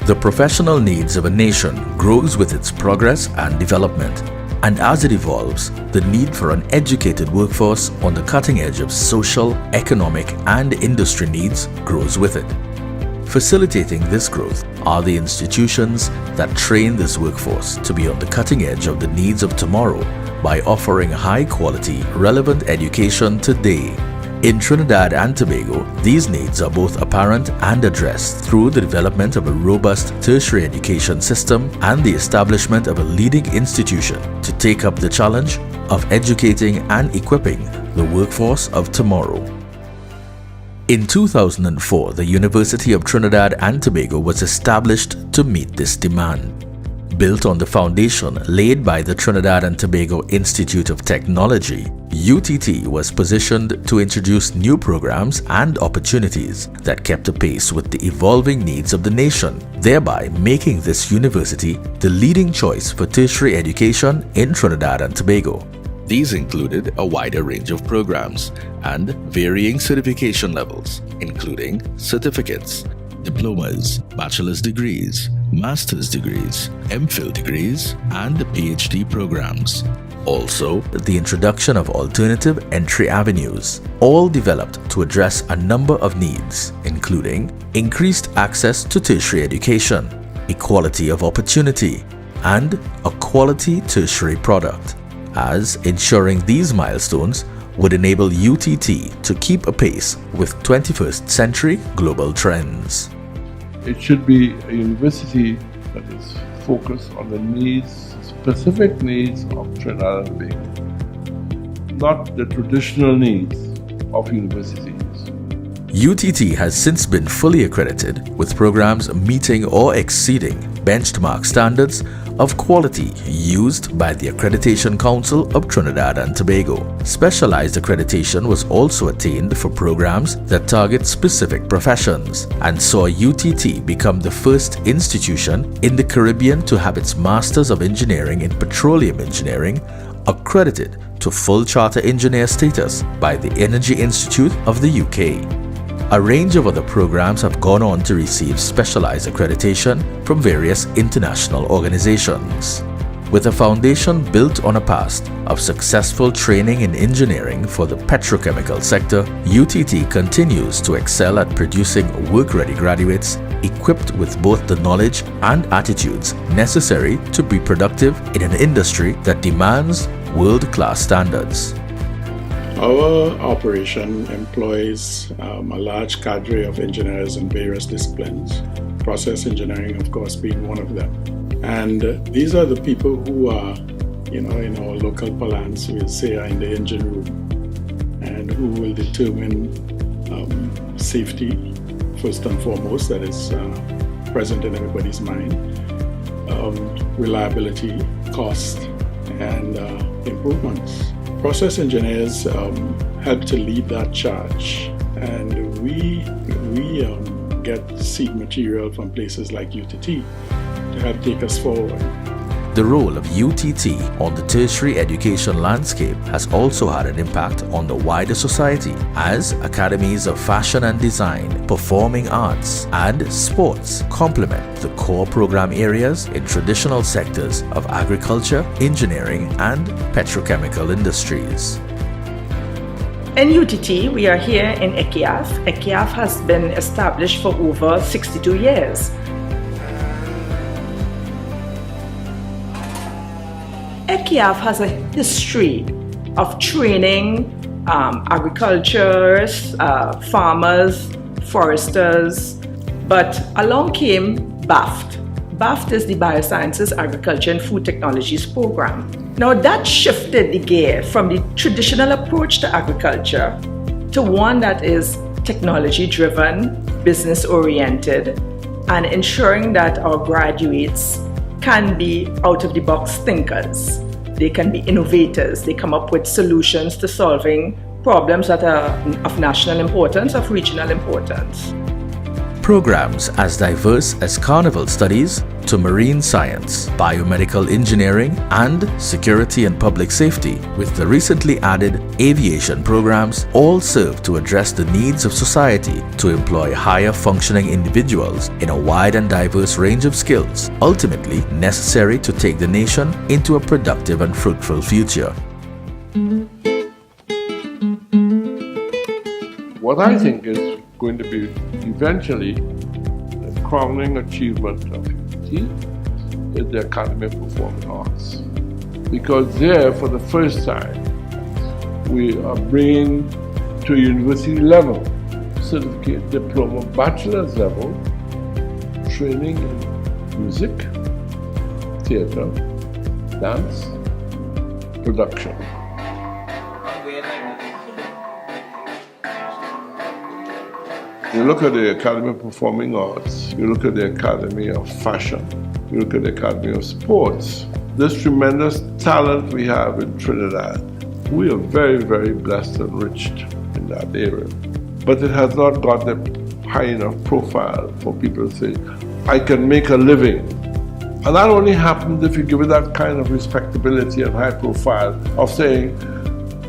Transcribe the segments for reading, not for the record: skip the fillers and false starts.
The professional needs of a nation grows with its progress and development, and as it evolves, the need for an educated workforce on the cutting edge of social, economic, and industry needs grows with it. Facilitating this growth are the institutions that train this workforce to be on the cutting edge of the needs of tomorrow by offering high-quality, relevant education today. In Trinidad and Tobago, these needs are both apparent and addressed through the development of a robust tertiary education system and the establishment of a leading institution to take up the challenge of educating and equipping the workforce of tomorrow. In 2004, the University of Trinidad and Tobago was established to meet this demand. Built on the foundation laid by the Trinidad and Tobago Institute of Technology, UTT was positioned to introduce new programs and opportunities that kept apace with the evolving needs of the nation, thereby making this university the leading choice for tertiary education in Trinidad and Tobago. These included a wider range of programs and varying certification levels, including certificates, diplomas, bachelor's degrees, master's degrees, MPhil degrees, and PhD programs. Also, the introduction of alternative entry avenues, all developed to address a number of needs, including increased access to tertiary education, equality of opportunity, and a quality tertiary product, as ensuring these milestones would enable UTT to keep apace with 21st century global trends. It should be a university that is focused on the needs, specific needs of Trinidad and Tobago, not the traditional needs of universities. UTT has since been fully accredited with programs meeting or exceeding benchmark standards of quality used by the Accreditation Council of Trinidad and Tobago. Specialized accreditation was also attained for programs that target specific professions and saw UTT become the first institution in the Caribbean to have its Masters of Engineering in Petroleum Engineering accredited to full charter engineer status by the Energy Institute of the UK. A range of other programs have gone on to receive specialized accreditation from various international organizations. With a foundation built on a past of successful training in engineering for the petrochemical sector, UTT continues to excel at producing work-ready graduates equipped with both the knowledge and attitudes necessary to be productive in an industry that demands world-class standards. Our operation employs a large cadre of engineers in various disciplines, process engineering, of course, being one of them. And these are the people who are, in our local parlance, we'll say are in the engine room and who will determine safety, first and foremost, that is present in everybody's mind, reliability, cost, and improvements. Process engineers help to lead that charge, and we get seed material from places like UTT to help take us forward. The role of UTT on the tertiary education landscape has also had an impact on the wider society, as academies of fashion and design, performing arts, and sports complement the core program areas in traditional sectors of agriculture, engineering, and petrochemical industries. In UTT, we are here in ECIAF. ECIAF has been established for over 62 years. ECIAF has a history of training agriculturists, farmers, foresters, but along came BAFT. BAFT is the Biosciences, Agriculture and Food Technologies program. Now that shifted the gear from the traditional approach to agriculture to one that is technology-driven, business-oriented, and ensuring that our graduates can be out-of-the-box thinkers. They can be innovators. They come up with solutions to solving problems that are of national importance, of regional importance. programs as diverse as carnival studies to marine science, biomedical engineering, and security and public safety, with the recently added aviation programs, all serve to address the needs of society to employ higher functioning individuals in a wide and diverse range of skills, ultimately necessary to take the nation into a productive and fruitful future. What I think is going to be eventually the crowning achievement of UT is the Academy of Performing Arts. Because there, for the first time, we are bringing to university level, certificate, diploma, bachelor's level, training in music, theater, dance, production. You look at the Academy of Performing Arts, you look at the Academy of Fashion, you look at the Academy of Sports. This tremendous talent we have in Trinidad. We are very, very blessed and enriched in that area. But it has not got the high enough profile for people to say, I can make a living. And that only happens if you give it that kind of respectability and high profile of saying,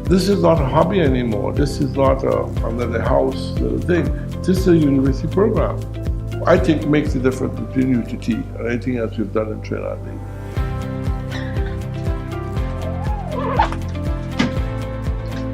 this is not a hobby anymore. This is not a under the house little thing. This is a university program. I think makes the difference between UTT and anything else we've done in Trinidad.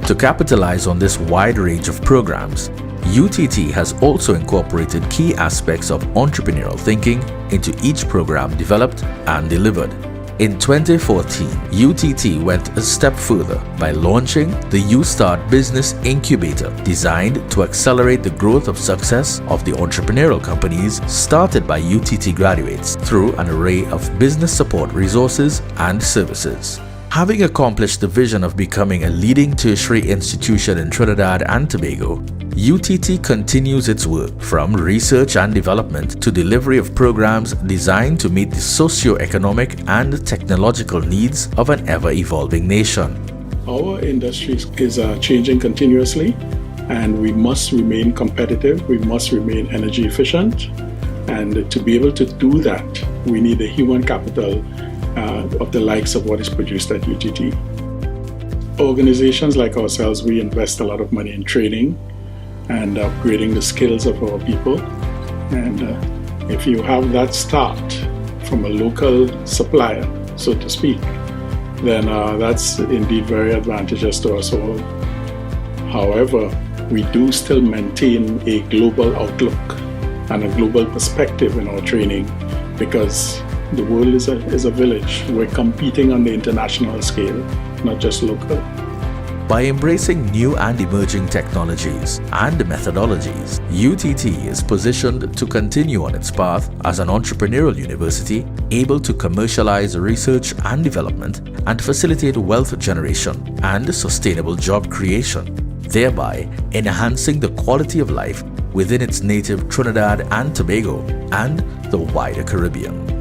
To capitalize on this wide range of programs, UTT has also incorporated key aspects of entrepreneurial thinking into each program developed and delivered. In 2014, UTT went a step further by launching the UStart Business Incubator, designed to accelerate the growth of success of the entrepreneurial companies started by UTT graduates through an array of business support resources and services. Having accomplished the vision of becoming a leading tertiary institution in Trinidad and Tobago, UTT continues its work from research and development to delivery of programs designed to meet the socio-economic and technological needs of an ever-evolving nation. Our industry is changing continuously, and we must remain competitive, we must remain energy efficient, and to be able to do that, we need the human capital of the likes of what is produced at UTT. Organizations like ourselves, we invest a lot of money in training and upgrading the skills of our people. And if you have that start from a local supplier, so to speak, then that's indeed very advantageous to us all. However, we do still maintain a global outlook and a global perspective in our training, because the world is a village. We're competing on the international scale, not just local. By embracing new and emerging technologies and methodologies, UTT is positioned to continue on its path as an entrepreneurial university, able to commercialize research and development and facilitate wealth generation and sustainable job creation, thereby enhancing the quality of life within its native Trinidad and Tobago and the wider Caribbean.